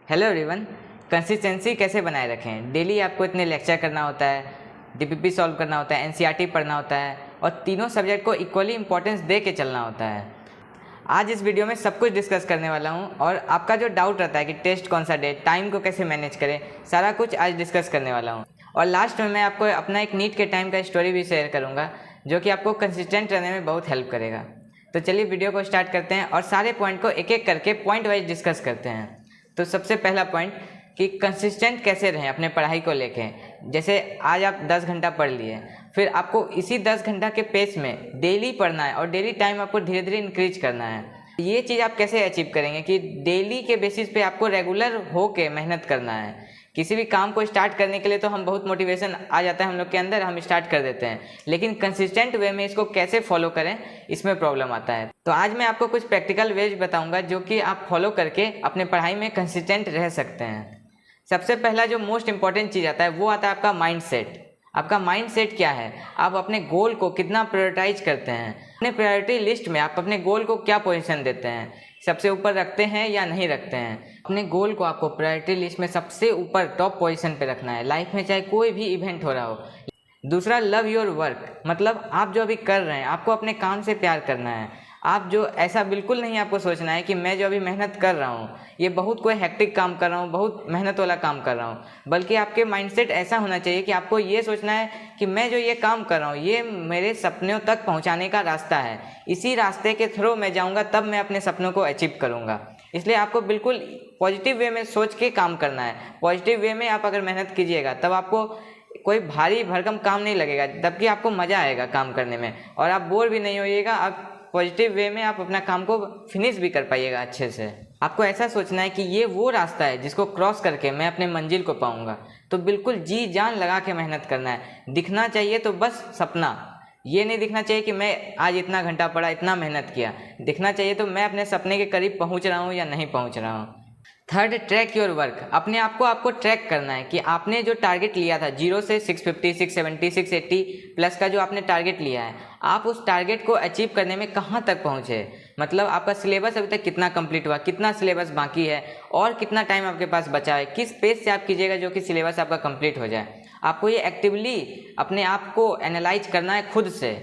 Hello everyone. Consistency कैसे बनाए रखें। डेली आपको इतने लेक्चर करना होता है, डीपीपी सॉल्व करना होता है, एनसीईआरटी पढ़ना होता है और तीनों सब्जेक्ट को इक्वली इंपॉर्टेंस दे के चलना होता है। आज इस वीडियो में सब कुछ डिस्कस करने वाला हूं और आपका जो डाउट रहता है कि टेस्ट कौन सा डे, टाइम को कैसे मैनेज करें, सारा कुछ आज डिस्कस करने वाला हूं। और लास्ट में मैं आपको अपना एक नीट के टाइम का स्टोरी भी शेयर करूँगा जो कि आपको कंसिस्टेंट रहने में बहुत हेल्प करेगा। तो चलिए वीडियो को स्टार्ट करते हैं और सारे पॉइंट को एक एक करके पॉइंट वाइज डिस्कस करते हैं। तो सबसे पहला पॉइंट कि कंसिस्टेंट कैसे रहें अपने पढ़ाई को लेके। जैसे आज आप 10 घंटा पढ़ लिए, फिर आपको इसी 10 घंटा के पेस में डेली पढ़ना है और डेली टाइम आपको धीरे धीरे इंक्रीज करना है। ये चीज़ आप कैसे अचीव करेंगे कि डेली के बेसिस पे आपको रेगुलर हो के मेहनत करना है। किसी भी काम को स्टार्ट करने के लिए तो हम बहुत मोटिवेशन आ जाता है हम लोग के अंदर, हम स्टार्ट कर देते हैं, लेकिन कंसिस्टेंट वे में इसको कैसे फॉलो करें इसमें प्रॉब्लम आता है। तो आज मैं आपको कुछ प्रैक्टिकल वेज बताऊंगा जो कि आप फॉलो करके अपने पढ़ाई में कंसिस्टेंट रह सकते हैं। सबसे पहला जो मोस्ट इंपॉर्टेंट चीज़ आता है वो आता है आपका माइंड सेट। आपका माइंड सेट क्या है, आप अपने गोल को कितना प्रायोरिटाइज करते हैं, अपने प्रायोरिटी लिस्ट में आप अपने गोल को क्या पोजीशन देते हैं, सबसे ऊपर रखते हैं या नहीं रखते हैं। अपने गोल को आपको प्रायोरिटी लिस्ट में सबसे ऊपर टॉप पोजीशन पे रखना है, लाइफ में चाहे कोई भी इवेंट हो रहा हो। दूसरा, लव योर वर्क, मतलब आप जो अभी कर रहे हैं आपको अपने काम से प्यार करना है। आप जो ऐसा बिल्कुल नहीं आपको सोचना है कि मैं जो अभी मेहनत कर रहा हूँ ये बहुत कोई हेक्टिक काम कर रहा हूँ, बहुत मेहनत वाला काम कर रहा हूँ, बल्कि आपके माइंडसेट ऐसा होना चाहिए कि आपको ये सोचना है कि मैं जो ये काम कर रहा हूँ ये मेरे सपनों तक पहुँचाने का रास्ता है, इसी रास्ते के थ्रू मैं जाऊँगा तब मैं अपने सपनों को अचीव करूँगा। इसलिए आपको बिल्कुल पॉजिटिव वे में सोच के काम करना है। पॉजिटिव वे में आप अगर मेहनत कीजिएगा तब आपको कोई भारी भरकम काम नहीं लगेगा, तबकि आपको मज़ा आएगा काम करने में और आप बोर भी नहीं होइएगा। आप पॉजिटिव वे में आप अपना काम को फिनिश भी कर पाइएगा अच्छे से। आपको ऐसा सोचना है कि ये वो रास्ता है जिसको क्रॉस करके मैं अपने मंजिल को पाऊंगा। तो बिल्कुल जी जान लगा के मेहनत करना है। दिखना चाहिए तो बस सपना, ये नहीं दिखना चाहिए कि मैं आज इतना घंटा पढ़ा, इतना मेहनत किया। दिखना चाहिए तो मैं अपने सपने के करीब पहुंच रहा हूँ या नहीं पहुंच रहा हूँ। थर्ड, ट्रैक योर वर्क, अपने आप को आपको ट्रैक करना है कि आपने जो टारगेट लिया था 0 से 650, 670, 680 प्लस का जो आपने टारगेट लिया है, आप उस टारगेट को अचीव करने में कहाँ तक पहुँचे। मतलब आपका सिलेबस अभी तक कितना कंप्लीट हुआ, कितना सिलेबस बाकी है और कितना टाइम आपके पास बचा है, किस पेज से आप कीजिएगा जो कि सिलेबस आपका कंप्लीट हो जाए। आपको ये एक्टिवली अपने आप को एनालाइज करना है खुद से।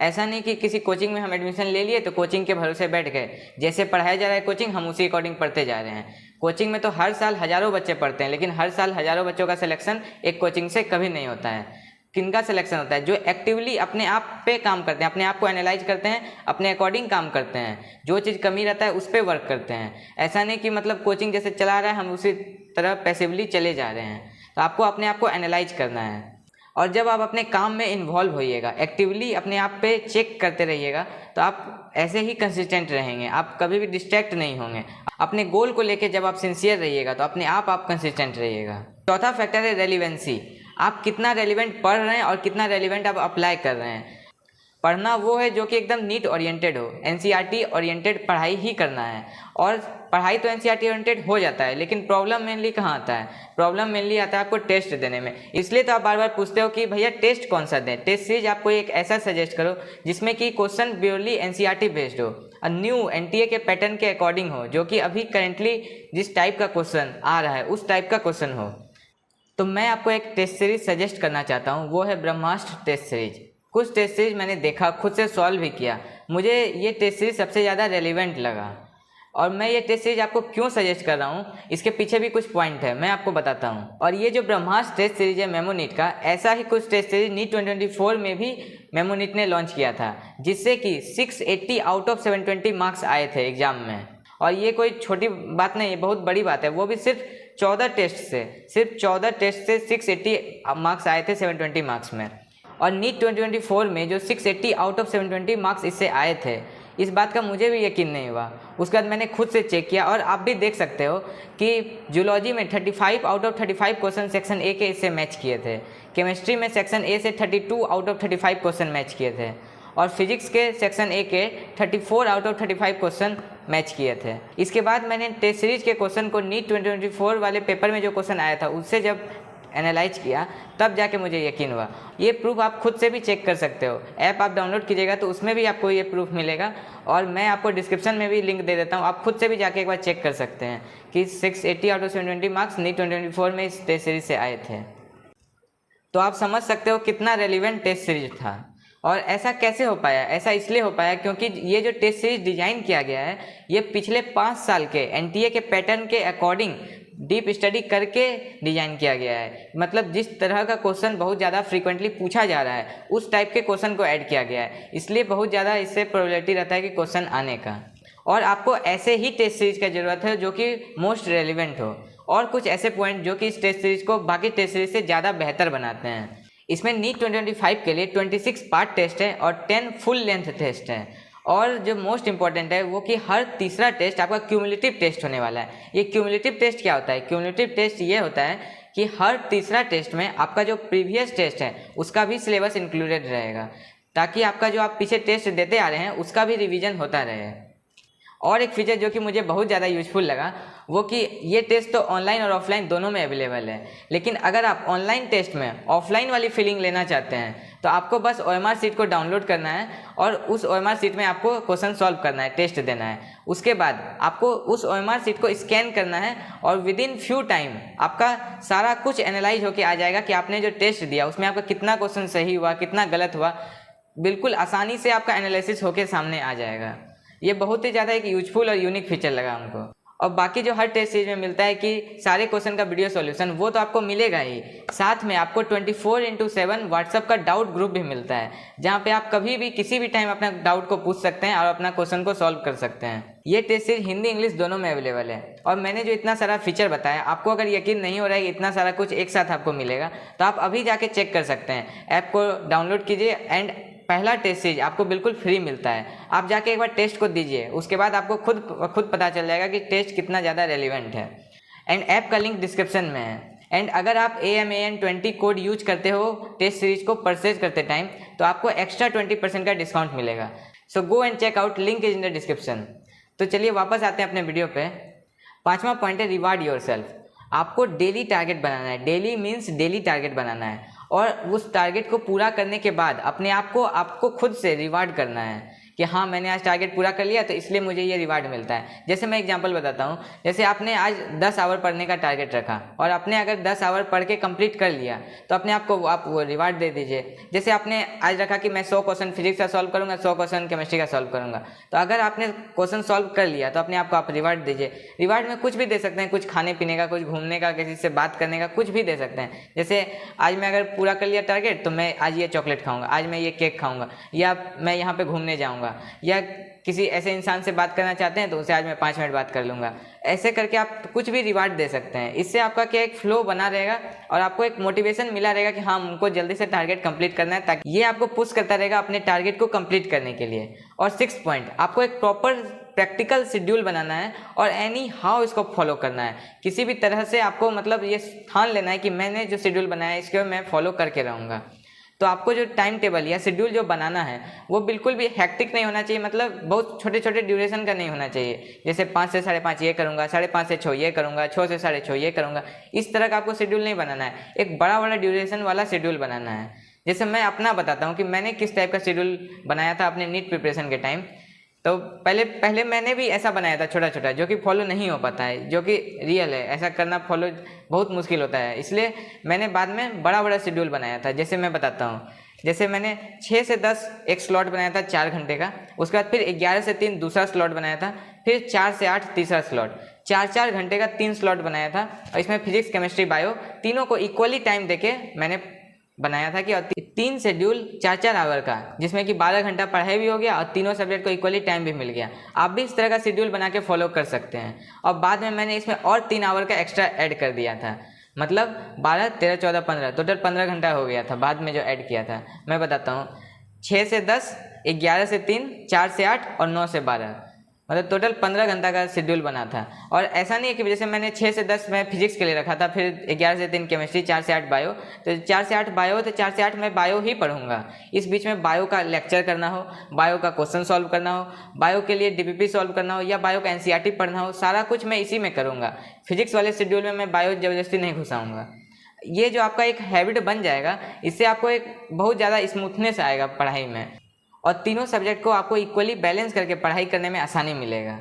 ऐसा नहीं कि किसी कोचिंग में हम एडमिशन ले लिए तो कोचिंग के भरोसे बैठ गए, जैसे पढ़ाया जा रहा है कोचिंग हम उसी अकॉर्डिंग पढ़ते जा रहे हैं। कोचिंग में तो हर साल हज़ारों बच्चे पढ़ते हैं, लेकिन हर साल हज़ारों बच्चों का सिलेक्शन एक कोचिंग से कभी नहीं होता है। किनका सिलेक्शन होता है? जो एक्टिवली अपने आप पे काम करते हैं, अपने आप को एनालाइज करते हैं, अपने अकॉर्डिंग काम करते हैं, जो चीज़ कमी रहता है उस पर वर्क करते हैं। ऐसा नहीं कि मतलब कोचिंग जैसे चला रहा है हम उसी तरह पैसिवली चले जा रहे हैं। तो आपको अपने आप को एनालाइज करना है और जब आप अपने काम में इन्वॉल्व होइएगा, एक्टिवली अपने आप पे चेक करते रहिएगा, तो आप ऐसे ही कंसिस्टेंट रहेंगे, आप कभी भी डिस्ट्रैक्ट नहीं होंगे। अपने गोल को लेके जब आप सिंसियर रहिएगा तो अपने आप कंसिस्टेंट रहिएगा। चौथा फैक्टर है रेलिवेंसी, आप कितना रेलिवेंट पढ़ रहे हैं और कितना रेलिवेंट आप अप्लाई कर रहे हैं। पढ़ना वो है जो कि एकदम नीट ओरिएंटेड हो, एनसीईआरटी ओरिएंटेड पढ़ाई ही करना है। और पढ़ाई तो एनसीईआरटी ओरिएंटेड हो जाता है, लेकिन प्रॉब्लम मेनली कहाँ आता है? प्रॉब्लम मेनली आता है आपको टेस्ट देने में। इसलिए तो आप बार बार पूछते हो कि भैया टेस्ट कौन सा दें। टेस्ट सीरीज आपको एक ऐसा सजेस्ट करो जिसमें कि क्वेश्चन प्योरली एनसीईआरटी बेस्ड हो और न्यू एनटीए के पैटर्न के अकॉर्डिंग हो, जो कि अभी करेंटली जिस टाइप का क्वेश्चन आ रहा है उस टाइप का क्वेश्चन हो। तो मैं आपको एक टेस्ट सीरीज सजेस्ट करना चाहता हूँ, वो है ब्रह्मास्त्र टेस्ट सीरीज। कुछ टेस्ट सीरीज मैंने देखा, खुद से सॉल्व भी किया, मुझे ये टेस्ट सीरीज सबसे ज़्यादा रेलिवेंट लगा। और मैं ये टेस्ट सीरीज आपको क्यों सजेस्ट कर रहा हूँ, इसके पीछे भी कुछ पॉइंट है, मैं आपको बताता हूँ। और ये जो ब्रह्मास्त्र टेस्ट सीरीज है मेमोनीट का, ऐसा ही कुछ टेस्ट सीरीज नीट 2024 में भी मेमोनीट ने लॉन्च किया था, जिससे कि 680 आउट ऑफ 720 मार्क्स आए थे एग्जाम में। और ये कोई छोटी बात नहीं है, बहुत बड़ी बात है। वो भी सिर्फ 14 टेस्ट से, सिर्फ 14 टेस्ट से 680 मार्क्स आए थे 720 मार्क्स में। और नीट 2024 में जो 680 आउट ऑफ 720 मार्क्स इससे आए थे, इस बात का मुझे भी यकीन नहीं हुआ। उसके बाद मैंने खुद से चेक किया और आप भी देख सकते हो कि जूलॉजी में 35 out of 35 question section A के इससे मैच किए थे। केमिस्ट्री में सेक्शन ए से 32 आउट ऑफ 35 क्वेश्चन मैच किए थे और फिजिक्स के सेक्शन ए के 34 आउट ऑफ 35 क्वेश्चन मैच किए थे। इसके बाद मैंने टेस्ट सीरीज के क्वेश्चन को नीट 2024 वाले पेपर में जो क्वेश्चन आया था उससे जब एनालाइज किया, तब जाके मुझे यकीन हुआ। ये प्रूफ आप खुद से भी चेक कर सकते हो। ऐप आप डाउनलोड कीजिएगा तो उसमें भी आपको ये प्रूफ मिलेगा, और मैं आपको डिस्क्रिप्शन में भी लिंक दे देता हूँ, आप खुद से भी जाके एक बार चेक कर सकते हैं कि 680 आउट ऑफ 720 मार्क्स नीट 2024 में इस टेस्ट सीरीज से आए थे। तो आप समझ सकते हो कितना रेलिवेंट टेस्ट सीरीज था। और ऐसा कैसे हो पाया? ऐसा इसलिए हो पाया क्योंकि ये जो टेस्ट सीरीज डिजाइन किया गया है, ये पिछले 5 साल के एनटीए के पैटर्न के अकॉर्डिंग डीप स्टडी करके डिजाइन किया गया है। मतलब जिस तरह का क्वेश्चन बहुत ज़्यादा फ्रीक्वेंटली पूछा जा रहा है, उस टाइप के क्वेश्चन को ऐड किया गया है, इसलिए बहुत ज़्यादा इससे प्रोबेबिलिटी रहता है कि क्वेश्चन आने का। और आपको ऐसे ही टेस्ट सीरीज की ज़रूरत है जो कि मोस्ट रेलिवेंट हो, और कुछ ऐसे पॉइंट जो कि इस टेस्ट सीरीज को बाकी टेस्ट सीरीज से ज़्यादा बेहतर बनाते हैं। इसमें नीट 2025 के लिए 26 पार्ट टेस्ट है और 10 फुल लेंथ टेस्ट है। और जो मोस्ट इंपॉर्टेंट है वो कि हर तीसरा टेस्ट आपका क्यूमुलेटिव टेस्ट होने वाला है। ये क्यूमुलेटिव टेस्ट क्या होता है? क्यूमुलेटिव टेस्ट ये होता है कि हर तीसरा टेस्ट में आपका जो प्रीवियस टेस्ट है उसका भी सिलेबस इंक्लूडेड रहेगा, ताकि आपका जो आप पीछे टेस्ट देते आ रहे हैं उसका भी रिवीजन होता रहे। और एक फीचर जो कि मुझे बहुत ज़्यादा यूजफुल लगा वो कि ये टेस्ट तो ऑनलाइन और ऑफलाइन दोनों में अवेलेबल है, लेकिन अगर आप ऑनलाइन टेस्ट में ऑफलाइन वाली फीलिंग लेना चाहते हैं तो आपको बस OMR शीट को डाउनलोड करना है और उस OMR शीट में आपको क्वेश्चन सॉल्व करना है, टेस्ट देना है। उसके बाद आपको उस OMR शीट को स्कैन करना है और विद इन फ्यू टाइम आपका सारा कुछ एनालाइज होके आ जाएगा कि आपने जो टेस्ट दिया उसमें आपका कितना क्वेश्चन सही हुआ, कितना गलत हुआ। बिल्कुल आसानी से आपका एनालिसिस होके सामने आ जाएगा। ये बहुत ही ज़्यादा एक यूजफुल और यूनिक फीचर लगा हमको। और बाकी जो हर टेस्ट सीरीज में मिलता है कि सारे क्वेश्चन का वीडियो सॉल्यूशन, वो तो आपको मिलेगा ही, साथ में आपको 24/7 व्हाट्सएप का डाउट ग्रुप भी मिलता है, जहाँ पे आप कभी भी किसी भी टाइम अपना डाउट को पूछ सकते हैं और अपना क्वेश्चन को सॉल्व कर सकते हैं। ये टेस्ट सीरीज हिंदी इंग्लिश दोनों में अवेलेबल है। और मैंने जो इतना सारा फीचर बताया, आपको अगर यकीन नहीं हो रहा है कि इतना सारा कुछ एक साथ आपको मिलेगा, तो आप अभी जाके चेक कर सकते हैं। ऐप को डाउनलोड कीजिए एंड पहला टेस्ट सीरीज आपको बिल्कुल फ्री मिलता है। आप जाके एक बार टेस्ट को दीजिए, उसके बाद आपको खुद पता चल जाएगा कि टेस्ट कितना ज़्यादा रेलिवेंट है। एंड ऐप का लिंक डिस्क्रिप्शन में है। एंड अगर आप AMAN20 कोड यूज करते हो टेस्ट सीरीज को परचेज करते टाइम, तो आपको एक्स्ट्रा 20% का डिस्काउंट मिलेगा। So go and check out, link is in the description. तो चलिए वापस आते हैं अपने वीडियो पे। 5वां पॉइंट है रिवार्ड योरसेल्फ। आपको डेली टारगेट बनाना है। डेली मीन्स डेली टारगेट बनाना है, और उस टारगेट को पूरा करने के बाद अपने आप को आपको खुद से रिवार्ड करना है कि हाँ मैंने आज टारगेट पूरा कर लिया तो इसलिए मुझे ये रिवार्ड मिलता है। जैसे मैं एग्जांपल बताता हूँ, जैसे आपने आज 10 आवर पढ़ने का टारगेट रखा और आपने अगर 10 आवर पढ़ के कंप्लीट कर लिया तो अपने आप को आप वो रिवार्ड दे दीजिए। जैसे आपने आज रखा कि मैं 100 क्वेश्चन फिजिक्स का सॉल्व करूँगा, 100 क्वेश्चन केमिस्ट्री का सॉल्व करूँगा, तो अगर आपने क्वेश्चन सॉल्व कर लिया तो अपने आप को आप रिवार्ड दीजिए। रिवार्ड में कुछ भी दे सकते हैं, कुछ खाने पीने का, कुछ घूमने का, किसी से बात करने का, कुछ भी दे सकते हैं। जैसे आज मैं अगर पूरा कर लिया टारगेट तो मैं आज ये चॉकलेट खाऊंगा, आज मैं ये केक खाऊंगा, या मैं यहाँ पे घूमने जाऊँगा, या किसी ऐसे इंसान से बात करना चाहते हैं तो उसे आज मैं 5 मिनट बात कर लूँगा। ऐसे करके आप कुछ भी रिवार्ड दे सकते हैं। इससे आपका क्या एक फ्लो बना रहेगा और आपको एक मोटिवेशन मिला रहेगा कि हाँ हमको जल्दी से टारगेट कंप्लीट करना है, ताकि ये आपको पुश करता रहेगा अपने टारगेट को कंप्लीट करने के लिए। और 6th पॉइंट, आपको एक प्रॉपर प्रैक्टिकल शेड्यूल बनाना है और एनी हाउ इसको फॉलो करना है। किसी भी तरह से आपको मतलब ये ठान लेना है कि मैंने जो शेड्यूल बनाया है इसको मैं फॉलो करके रहूँगा। तो आपको जो टाइम टेबल या शेड्यूल जो बनाना है वो बिल्कुल भी हैक्टिक नहीं होना चाहिए, मतलब बहुत छोटे छोटे ड्यूरेशन का नहीं होना चाहिए। जैसे 5 से 5:30 ये करूँगा, 5:30 से 6 ये करूँगा, 6 से 6:30 ये करूँगा, इस तरह का आपको शेड्यूल नहीं बनाना है। एक बड़ा ड्यूरेशन वाला शेड्यूल बनाना है। जैसे मैं अपना बताता हूँ कि मैंने किस टाइप का शेड्यूल बनाया था अपने नीट प्रिपरेशन के टाइम। तो पहले मैंने भी ऐसा बनाया था छोटा छोटा, जो कि फॉलो नहीं हो पाता है, जो कि रियल है। ऐसा करना फॉलो बहुत मुश्किल होता है, इसलिए मैंने बाद में बड़ा शेड्यूल बनाया था। जैसे मैं बताता हूँ, जैसे मैंने 6 से 10 एक स्लॉट बनाया था 4 घंटे का, उसके बाद फिर 11 से 3 दूसरा स्लॉट बनाया था, फिर 4 से 8 तीसरा स्लॉट, 4 घंटे का 3 स्लॉट बनाया था। और इसमें फिजिक्स केमिस्ट्री बायो तीनों को इक्वली टाइम देके मैंने बनाया था कि 3 शेड्यूल 4 आवर का, जिसमें कि 12 घंटा पढ़ाई भी हो गया और तीनों सब्जेक्ट को इक्वली टाइम भी मिल गया। आप भी इस तरह का शेड्यूल बना के फॉलो कर सकते हैं। और बाद में मैंने इसमें और 3 आवर का एक्स्ट्रा ऐड कर दिया था, मतलब 12, 13, 14, 15 टोटल 15 घंटा हो गया था बाद में जो ऐड किया था। मैं बताता हूँ, 6 से 10, 11 से 3, 4 से 8 और 9 से 12, मतलब टोटल 15 घंटा का शेड्यूल बना था। और ऐसा नहीं है कि जैसे मैंने 6 से 10 मैं फिजिक्स के लिए रखा था, फिर 11 से 3 केमिस्ट्री, 4 से 8 बायो, तो 4 से 8 बायो, तो 4 से 8 मैं बायो ही पढ़ूंगा। इस बीच में बायो का लेक्चर करना हो, बायो का क्वेश्चन सॉल्व करना हो, बायो के लिए DPP सॉल्व करना हो, या बायो का NCERT पढ़ना हो, सारा कुछ मैं इसी में करूँगा। फिजिक्स वाले शेड्यूल में मैं बायो ज़बरदस्ती नहीं घुसाऊँगा। ये जो आपका एक हैबिट बन जाएगा, इससे आपको एक बहुत ज़्यादा स्मूथनेस आएगा पढ़ाई में, और तीनों सब्जेक्ट को आपको इक्वली बैलेंस करके पढ़ाई करने में आसानी मिलेगा।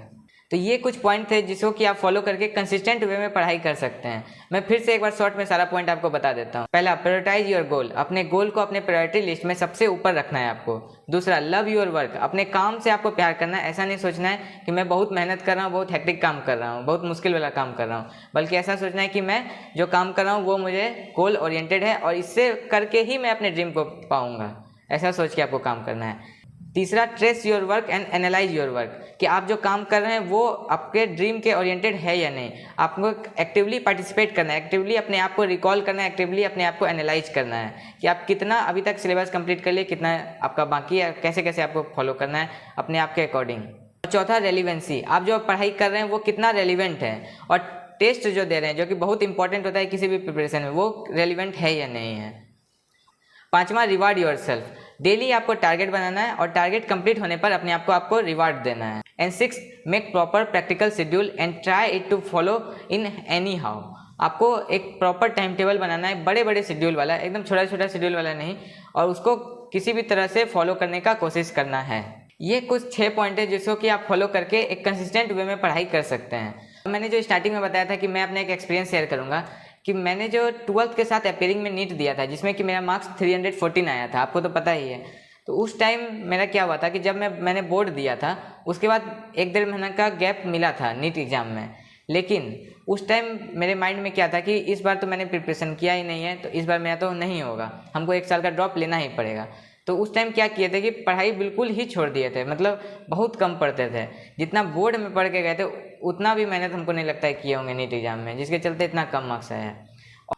तो ये कुछ पॉइंट थे जिसको कि आप फॉलो करके कंसिस्टेंट वे में पढ़ाई कर सकते हैं। मैं फिर से एक बार शॉर्ट में सारा पॉइंट आपको बता देता हूँ। पहला, प्रायोरिटाइज योर गोल, अपने गोल को अपने प्रायोरिटी लिस्ट में सबसे ऊपर रखना है आपको। दूसरा, लव योर वर्क, अपने काम से आपको प्यार करना है। ऐसा नहीं सोचना है कि मैं बहुत मेहनत कर रहा हूँ, बहुत हेक्टिक काम कर रहा हूँ, बहुत मुश्किल वाला काम कर रहा हूँ, बल्कि ऐसा सोचना है कि मैं जो काम कर रहा हूँ वो मुझे गोल ओरिएंटेड है और इससे करके ही मैं अपने ड्रीम को पाऊँगा। ऐसा सोच के आपको काम करना है। तीसरा, trace your work and analyse your work, कि आप जो काम कर रहे हैं वो आपके ड्रीम के ओरिएंटेड है या नहीं। आपको एक्टिवली पार्टिसिपेट करना है, एक्टिवली अपने आप को रिकॉल करना है, एक्टिवली अपने आप को एनालाइज करना है कि आप कितना अभी तक सिलेबस कंप्लीट कर लिए, कितना आपका बाकी है, कैसे कैसे आपको फॉलो करना है अपने आप के अकॉर्डिंग। और चौथा, रेलिवेंसी, आप जो पढ़ाई कर रहे हैं वो कितना रेलिवेंट है, और टेस्ट जो दे रहे हैं जो कि बहुत इंपॉर्टेंट होता है किसी भी प्रिपरेशन में, वो रेलिवेंट है या नहीं है। पांचवा, रिवार्ड योरसेल्फ, डेली आपको टारगेट बनाना है और टारगेट कंप्लीट होने पर अपने आप को आपको रिवार्ड देना है। And six, make proper practical schedule and try it to follow in anyhow, आपको एक प्रॉपर टाइम टेबल बनाना है, बड़े बड़े शेड्यूल वाला, एकदम छोटा छोटा शेड्यूल वाला नहीं, और उसको किसी भी तरह से फॉलो करने का कोशिश करना है। ये कुछ 6 पॉइंट है जिसको कि आप फॉलो करके एक कंसिस्टेंट वे में पढ़ाई कर सकते हैं। मैंने जो स्टार्टिंग में बताया था कि मैं अपना एक एक्सपीरियंस शेयर करूँगा कि मैंने जो 12th के साथ अपेयरिंग में नीट दिया था, जिसमें कि मेरा मार्क्स 314 आया था, आपको तो पता ही है। तो उस टाइम मेरा क्या हुआ था कि जब मैंने बोर्ड दिया था उसके बाद 1-1.5 महीना का गैप मिला था नीट एग्ज़ाम में, लेकिन उस टाइम मेरे माइंड में क्या था कि इस बार तो मैंने प्रिपरेशन किया ही नहीं है, तो इस बार मेरा तो नहीं होगा, हमको 1 साल का ड्रॉप लेना ही पड़ेगा। तो उस टाइम क्या किए थे कि पढ़ाई बिल्कुल ही छोड़ दिए थे, मतलब बहुत कम पढ़ते थे। जितना बोर्ड में पढ़ के गए थे उतना भी मेहनत हमको नहीं लगता है किए होंगे नीट एग्ज़ाम में, जिसके चलते इतना कम मार्क्स आया।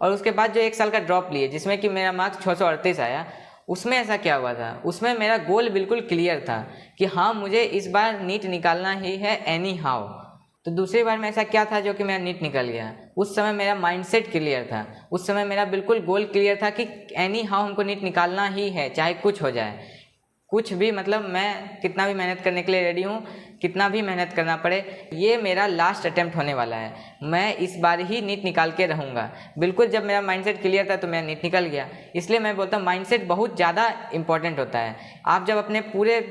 और उसके बाद जो 1 साल का ड्रॉप लिए जिसमें कि मेरा मार्क्स 638 आया, उसमें ऐसा क्या हुआ था, उसमें मेरा गोल बिल्कुल क्लियर था कि हाँ मुझे इस बार नीट निकालना ही है एनी हाउ। तो दूसरी बार में ऐसा क्या था जो कि मेरा नीट निकल गया, उस समय मेरा माइंडसेट क्लियर था, उस समय मेरा बिल्कुल गोल क्लियर था कि एनी हाउ हमको नीट निकालना ही है, चाहे कुछ हो जाए, कुछ भी, मतलब मैं कितना भी मेहनत करने के लिए रेडी हूँ, कितना भी मेहनत करना पड़े, ये मेरा लास्ट अटेम्प्ट होने वाला है, मैं इस बार ही नीट निकाल के रहूँगा। बिल्कुल जब मेरा माइंडसेट क्लियर था तो मेरा नीट निकल गया। इसलिए मैं बोलता हूँ माइंडसेट बहुत ज़्यादा इंपॉर्टेंट होता है। आप जब अपने पूरे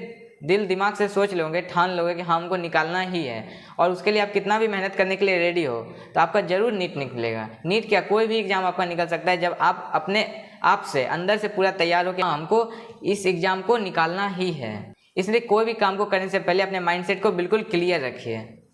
दिल दिमाग से सोच लोगे, ठान लोगे कि हाँ हमको निकालना ही है, और उसके लिए आप कितना भी मेहनत करने के लिए रेडी हो, तो आपका ज़रूर नीट निकलेगा। नीट क्या, कोई भी एग्ज़ाम आपका निकल सकता है जब आप अपने आप से अंदर से पूरा तैयार हो कि हाँ हमको इस एग्ज़ाम को निकालना ही है। इसलिए कोई भी काम को करने से पहले अपने माइंडसेट को बिल्कुल क्लियर रखिए।